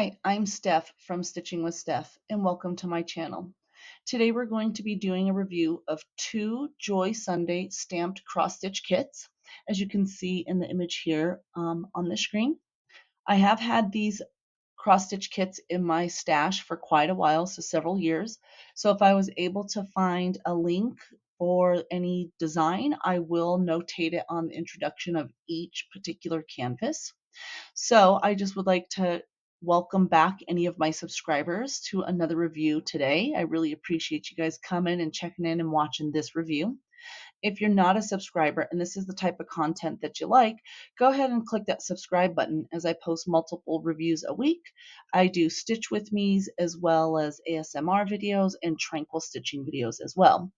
Hi, I'm Steph from Stitching with Steph, and welcome to my channel. Today we're going to be doing a review of two Joy Sunday stamped cross-stitch kits, as you can see in the image here on the screen. I have had these cross-stitch kits in my stash for quite a while, so several years. So if I was able to find a link for any design, I will notate it on the introduction of each particular canvas. So I just would like to welcome back any of my subscribers to another review today. I really appreciate you guys coming and checking in and watching this review. If you're not a subscriber and this is the type of content that you like, go ahead and click that subscribe button as I post multiple reviews a week. I do stitch with me's as well as ASMR videos and tranquil stitching videos as well.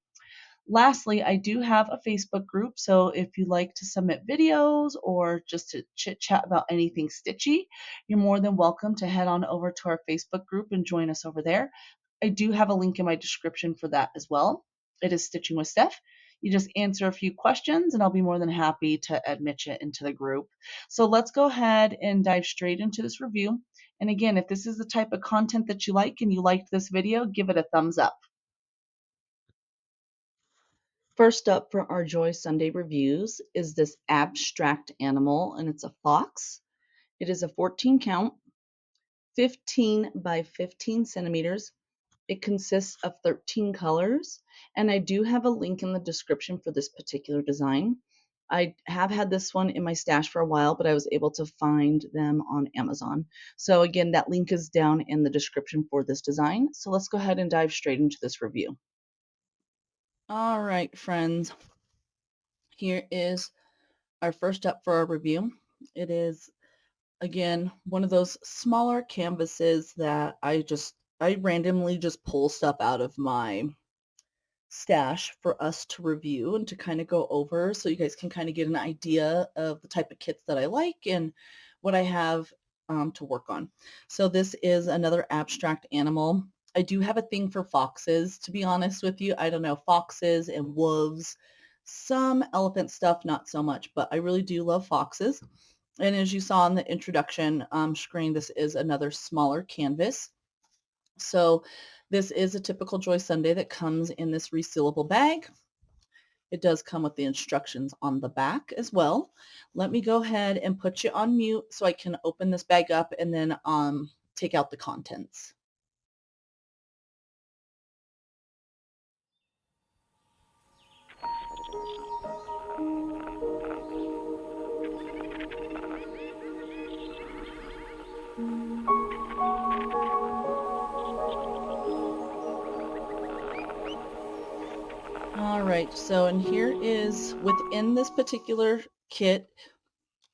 Lastly, I do have a Facebook group, so if you like to submit videos or just to chit chat about anything stitchy, you're more than welcome to head on over to our Facebook group and join us over there. I do have a link in my description for that as well. It is Stitching with Steph. You just answer a few questions, and I'll be more than happy to admit you into the group. So let's go ahead and dive straight into this review. And again, if this is the type of content that you like and you liked this video, give it a thumbs up. First up for our Joy Sunday reviews is this abstract animal, and it's a fox. It is a 14 count, 15 by 15 centimeters. It consists of 13 colors, and I do have a link in the description for this particular design. I have had this one in my stash for a while, but I was able to find them on Amazon. So again, that link is down in the description for this design. So let's go ahead and dive straight into this review. All right, friends. Here is our first up for our review. It is, again, one of those smaller canvases that I randomly just pull stuff out of my stash for us to review and to kind of go over so you guys can kind of get an idea of the type of kits that I like and what I have to work on. So this is another abstract animal. I do have a thing for foxes, to be honest with you. I don't know, foxes and wolves, some elephant stuff, not so much, but I really do love foxes. And as you saw in the introduction screen, this is another smaller canvas. So this is a typical Joy Sunday that comes in this resealable bag. It does come with the instructions on the back as well. Let me go ahead and put you on mute so I can open this bag up and then take out the contents. All right, so and here is within this particular kit,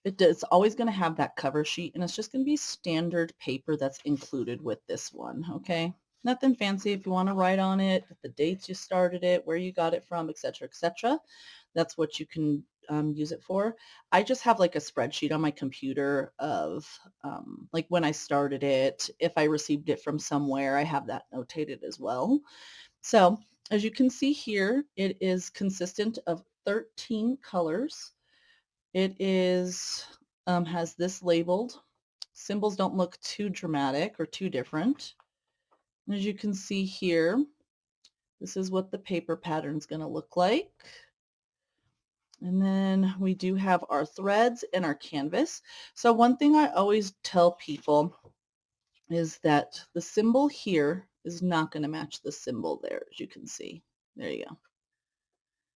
it's always going to have that cover sheet, and it's just going to be standard paper that's included with this one, okay? Nothing fancy. If you want to write on it, the dates you started it, where you got it from, etc., that's what you can use it for. I just have like a spreadsheet on my computer of like when I started it, if I received it from somewhere, I have that notated as well. So as you can see here, it is consistent of 13 colors. It is has this labeled. Symbols don't look too dramatic or too different. And as you can see here, this is what the paper pattern is going to look like. And then we do have our threads and our canvas. So one thing I always tell people is that the symbol here is not going to match the symbol there, as you can see. There you go.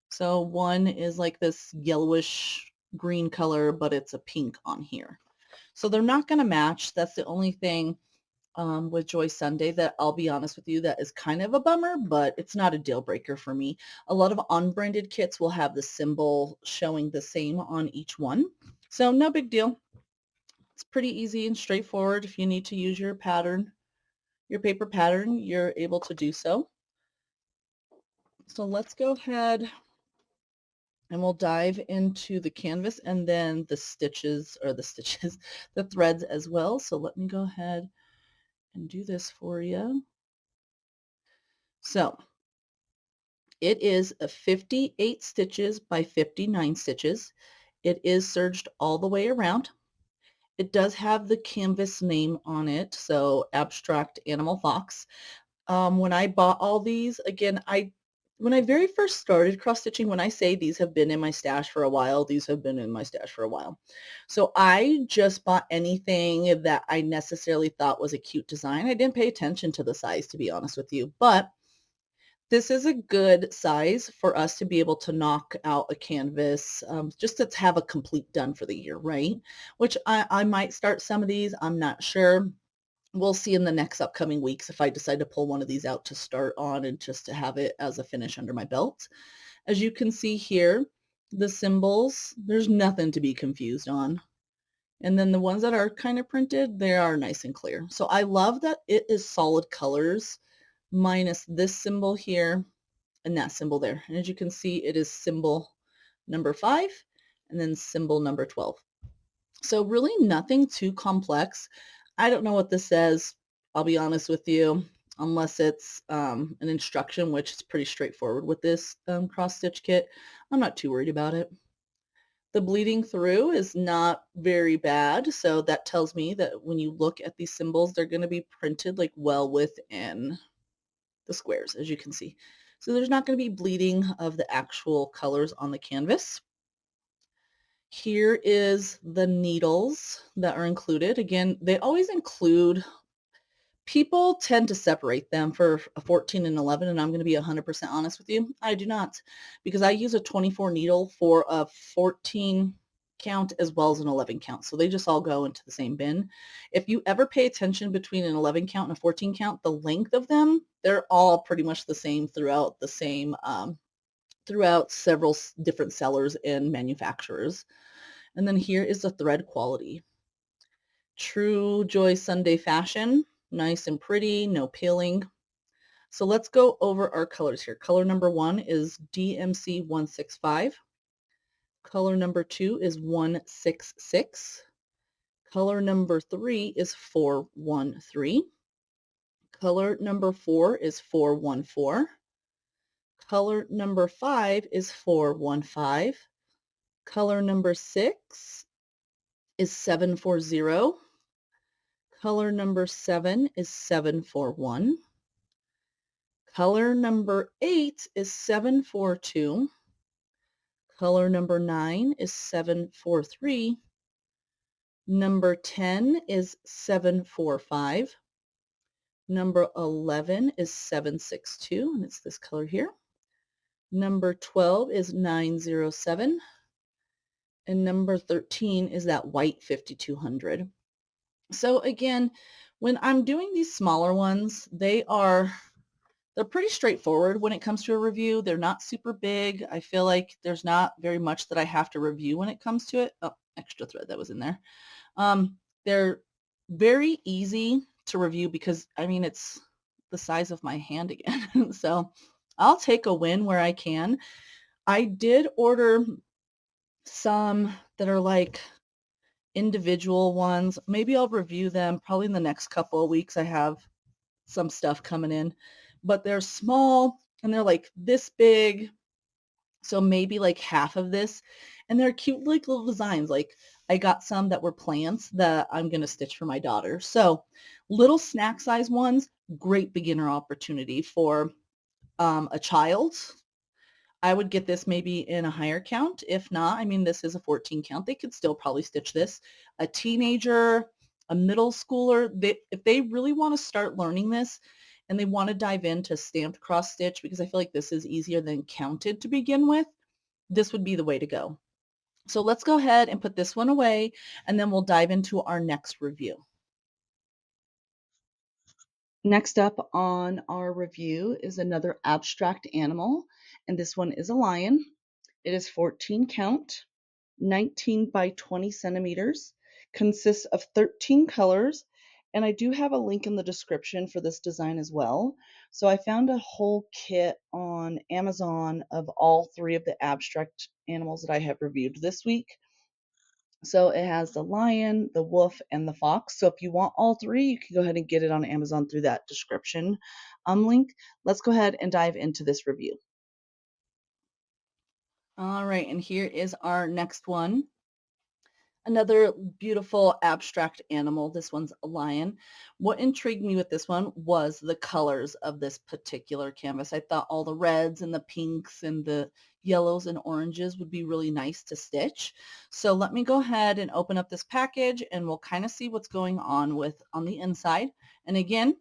So one is like this yellowish green color, but it's a pink on here. So they're not going to match. That's the only thing with Joy Sunday that I'll be honest with you, that is kind of a bummer, but it's not a deal breaker for me. A lot of unbranded kits will have the symbol showing the same on each one. So no big deal. It's pretty easy and straightforward. If you need to use your pattern, your paper pattern, you're able to do so. So let's go ahead and we'll dive into the canvas and then the stitches, the threads as well. So let me go ahead and do this for you. So it is a 58 stitches by 59 stitches. It is serged all the way around. It does have the canvas name on it, so Abstract Animal Fox. When I bought all these, again, when I very first started cross stitching, when I say these have been in my stash for a while, these have been in my stash for a while. So I just bought anything that I necessarily thought was a cute design. I didn't pay attention to the size, to be honest with you, but this is a good size for us to be able to knock out a canvas, just to have a complete done for the year, right? Which I might start some of these. I'm not sure. We'll see in the next upcoming weeks if I decide to pull one of these out to start on and just to have it as a finish under my belt. As you can see here, the symbols, there's nothing to be confused on. And then the ones that are kind of printed, they are nice and clear. So I love that it is solid colors minus this symbol here and that symbol there. And as you can see, it is symbol number 5 and then symbol number 12. So really nothing too complex. I don't know what this says, I'll be honest with you, unless it's an instruction, which is pretty straightforward with this cross stitch kit. I'm not too worried about it. The bleeding through is not very bad, so that tells me that when you look at these symbols, they're going to be printed like well within the squares, as you can see. So there's not going to be bleeding of the actual colors on the canvas. Here is the needles that are included. Again, they always include, people tend to separate them for a 14 and 11, and I'm going to be 100% honest with you. I do not, because I use a 24 needle for a 14 count as well as an 11 count. So they just all go into the same bin. If you ever pay attention between an 11 count and a 14 count, the length of them, they're all pretty much the same throughout throughout several different sellers and manufacturers. And then here is the thread quality. True Joy Sunday fashion, nice and pretty, no peeling. So let's go over our colors here. Color number 1 is DMC 165. Color number 2 is 166. Color number 3 is 413. Color number 4 is 414. Color number 5 is 415. Color number 6 is 740. Color number 7 is 741. Color number 8 is 742. Color number 9 is 743. Number 10 is 745. Number 11 is 762, and it's this color here. Number 12 is 907. And number 13 is that white 5200. So again, when I'm doing these smaller ones, they're pretty straightforward when it comes to a review. They're not super big. I feel like there's not very much that I have to review when it comes to it. Oh, extra thread that was in there. They're very easy to review because, I mean, it's the size of my hand again. So I'll take a win where I can. I did order some that are like individual ones. Maybe I'll review them probably in the next couple of weeks. I have some stuff coming in, but they're small and they're like this big. So maybe like half of this, and they're cute like little designs. Like I got some that were plants that I'm going to stitch for my daughter. So little snack size ones, great beginner opportunity for a child. I would get this maybe in a higher count. If not, I mean, this is a 14 count. They could still probably stitch this. A teenager, a middle schooler, if they really want to start learning this and they want to dive into stamped cross stitch, because I feel like this is easier than counted to begin with, this would be the way to go. So let's go ahead and put this one away, and then we'll dive into our next review. Next up on our review is another abstract animal, and this one is a lion. It is 14 count, 19 by 20 centimeters, consists of 13 colors, and I do have a link in the description for this design as well. So I found a whole kit on Amazon of all 3 of the abstract animals that I have reviewed this week. So it has the lion, the wolf, and the fox. So if you want all 3, you can go ahead and get it on Amazon through that description link. Let's go ahead and dive into this review. All right, and here is our next one. Another beautiful abstract animal. This one's a lion. What intrigued me with this one was the colors of this particular canvas. I thought all the reds and the pinks and the yellows and oranges would be really nice to stitch. So let me go ahead and open up this package and we'll kind of see what's going on on the inside. And again,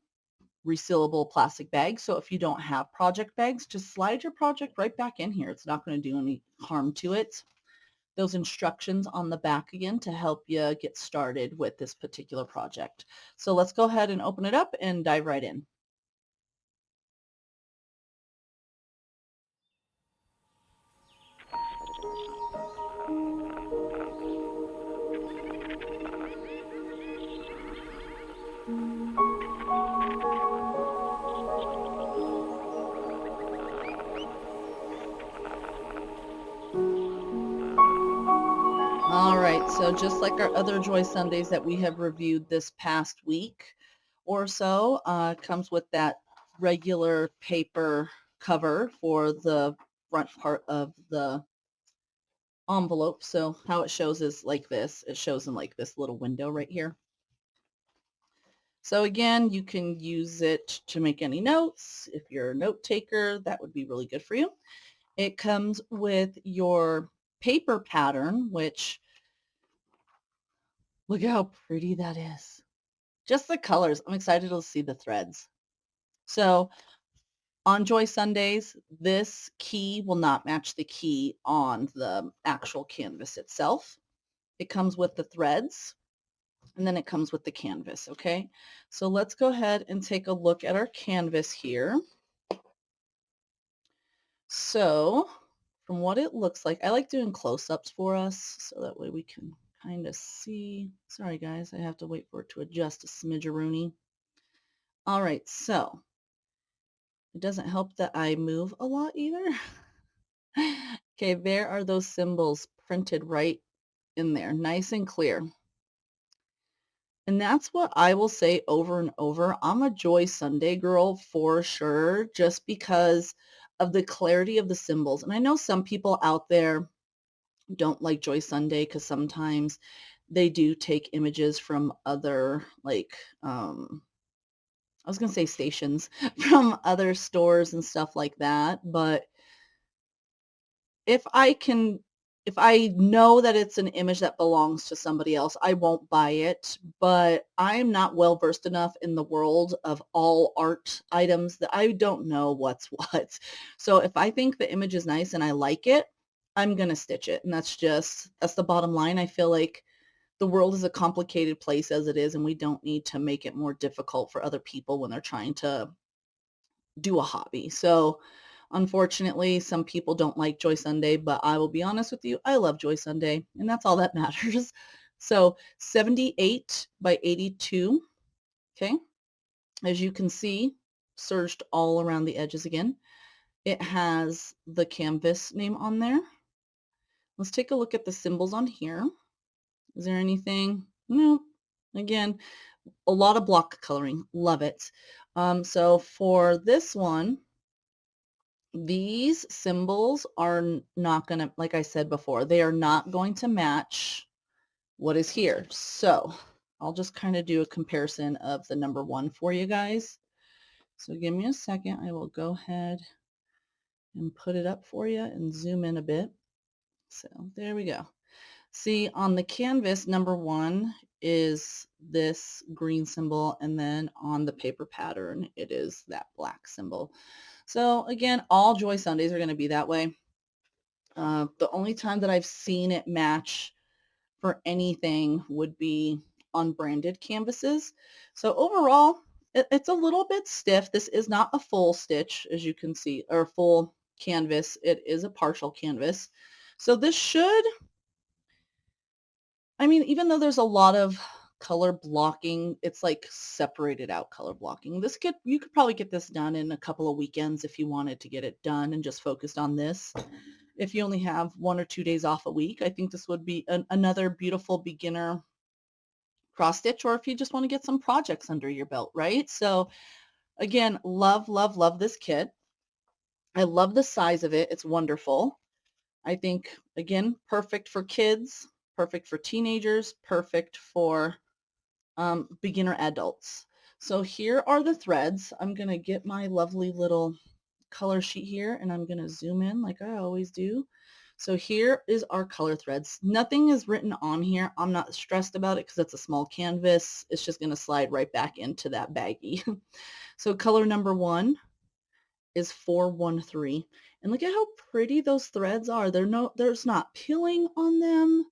resealable plastic bags. So if you don't have project bags, just slide your project right back in here. It's not going to do any harm to it. Those instructions on the back again to help you get started with this particular project. So let's go ahead and open it up and dive right in. All right, so just like our other Joy Sundays that we have reviewed this past week or so, comes with that regular paper cover for the front part of the envelope. So how it shows is like this. It shows in like this little window right here. So again, you can use it to make any notes. If you're a note taker, that would be really good for you. It comes with your paper pattern, which look how pretty that is. Just the colors. I'm excited to see the threads. So on Joy Sundays, this key will not match the key on the actual canvas itself. It comes with the threads and then it comes with the canvas, okay? So let's go ahead and take a look at our canvas here. So from what it looks like, I like doing close-ups for us so that way we can kind of see. Sorry guys, I have to wait for it to adjust a smidgeroony. All right, so it doesn't help that I move a lot either. Okay, there are those symbols printed right in there, nice and clear. And that's what I will say over and over. I'm a Joy Sunday girl for sure, just because of the clarity of the symbols. And I know some people out there don't like Joy Sunday because sometimes they do take images from other I was gonna say stations from other stores and stuff like that. But if I can, if I know that it's an image that belongs to somebody else, I won't buy it. But I'm not well versed enough in the world of all art items that I don't know what's what. So if I think the image is nice and I like it, I'm gonna stitch it. And that's the bottom line. I feel like the world is a complicated place as it is, and we don't need to make it more difficult for other people when they're trying to do a hobby. So unfortunately, some people don't like Joy Sunday, but I will be honest with you, I love Joy Sunday, and that's all that matters. So 78 by 82, okay? As you can see, serged all around the edges again. It has the canvas name on there. Let's take a look at the symbols on here. Is there anything? No. Again, a lot of block coloring. Love it. So for this one, these symbols are not going to, like I said before, they are not going to match what is here. So I'll just kind of do a comparison of the number one for you guys. So give me a second. I will go ahead and put it up for you and zoom in a bit. So there we go. See, on the canvas, number one is this green symbol, and then on the paper pattern, it is that black symbol. So again, all Joy Sundays are going to be that way. The only time that I've seen it match for anything would be on branded canvases. So overall, it's a little bit stiff. This is not a full stitch, as you can see, or full canvas. It is a partial canvas. So this should, I mean, even though there's a lot of color blocking, it's like separated out color blocking. You could probably get this done in a couple of weekends if you wanted to get it done and just focused on this. If you only have 1 or 2 days off a week, I think this would be another beautiful beginner cross stitch, or if you just want to get some projects under your belt, right? So again, love, love, love this kit. I love the size of it. It's wonderful. I think, again, perfect for kids. perfect for teenagers, perfect for beginner adults. So here are the threads. I'm going to get my lovely little color sheet here and I'm going to zoom in like I always do. So here is our color threads. Nothing is written on here. I'm not stressed about it because it's a small canvas. It's just going to slide right back into that baggie. So color number 1 is 413. And look at how pretty those threads are. There's not peeling on them.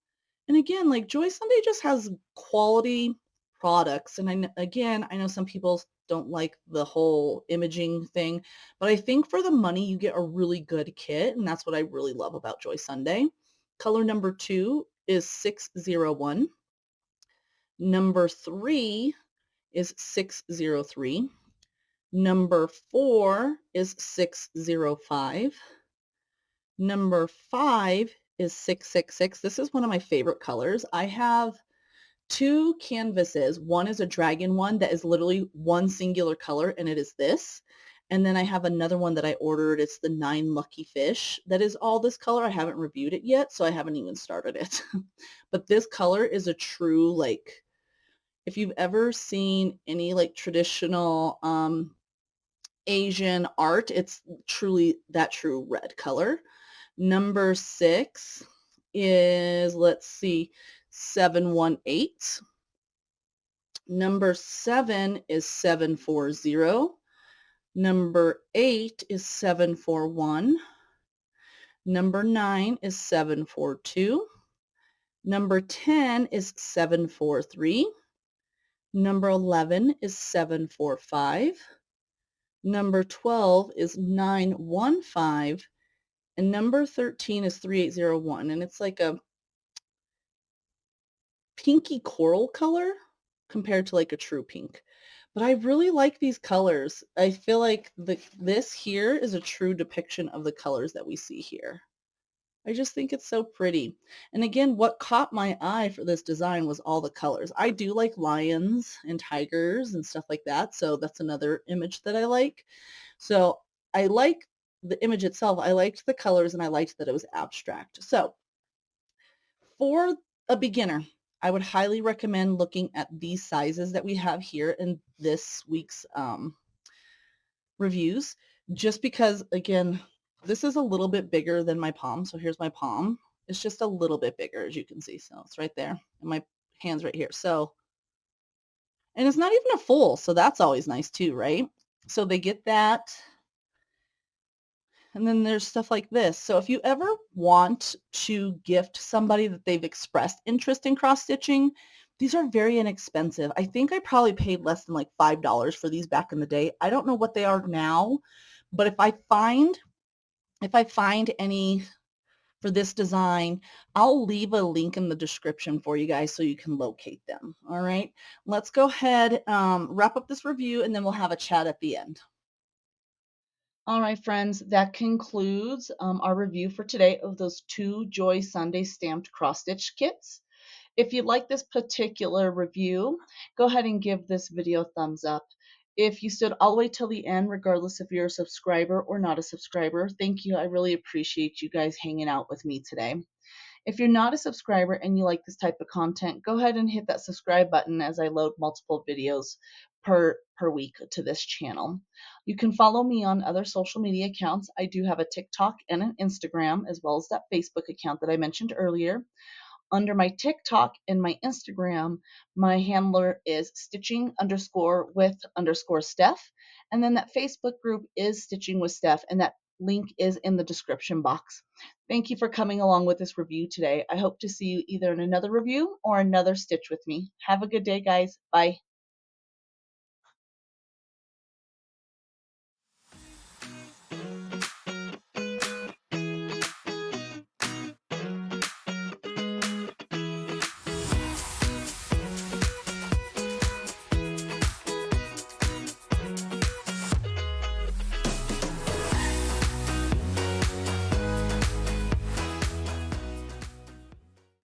And again, like Joy Sunday just has quality products. And I know some people don't like the whole imaging thing, but I think for the money you get a really good kit, and that's what I really love about Joy Sunday. Color number 2 is 601. Number 3 is 603. Number 4 is 605. Number 5 is 666. This is one of my favorite colors. I have 2 canvases. One is a dragon one that is literally one singular color, and it is this. And then I have another one that I ordered. It's the 9 Lucky Fish. That is all this color. I haven't reviewed it yet, so I haven't even started it. But this color is a true, like, if you've ever seen any like traditional Asian art, it's truly that true red color. Number 6 is, let's see, 718. Number 7 is 740. Number 8 is 741. Number 9 is 742. Number 10 is 743. Number 11 is 745. Number 12 is 915. And number 13 is 3801. And it's like a pinky coral color compared to like a true pink. But I really like these colors. I feel like this here is a true depiction of the colors that we see here. I just think it's so pretty. And again, what caught my eye for this design was all the colors. I do like lions and tigers and stuff like that, so that's another image that I like. So I like the image itself. I liked the colors and I liked that it was abstract. So for a beginner, I would highly recommend looking at these sizes that we have here in this week's reviews, just because, again, this is a little bit bigger than my palm. So here's my palm. It's just a little bit bigger, as you can see. So it's right there, and my hand's right here. So, and it's not even a full, so that's always nice too, right? So they get that. And then there's stuff like this. So if you ever want to gift somebody that they've expressed interest in cross stitching, these are very inexpensive. I think I probably paid less than like $5 for these back in the day. I don't know what they are now, but if I find any for this design, I'll leave a link in the description for you guys so you can locate them. All right, let's go ahead, wrap up this review, and then we'll have a chat at the end. All right, friends, that concludes our review for today of those 2 Joy Sunday stamped cross-stitch kits. If you like this particular review, go ahead and give this video a thumbs up. If you stood all the way till the end, regardless if you're a subscriber or not a subscriber, thank you. I really appreciate you guys hanging out with me today. If you're not a subscriber and you like this type of content, go ahead and hit that subscribe button as I load multiple videos per week to this channel. You can follow me on other social media accounts. I do have a TikTok and an Instagram, as well as that Facebook account that I mentioned earlier. Under my TikTok and my Instagram, my handler is stitching_with_Steph. And then that Facebook group is Stitching with Steph, and that link is in the description box. Thank you for coming along with this review today. I hope to see you either in another review or another stitch with me. Have a good day, guys. Bye.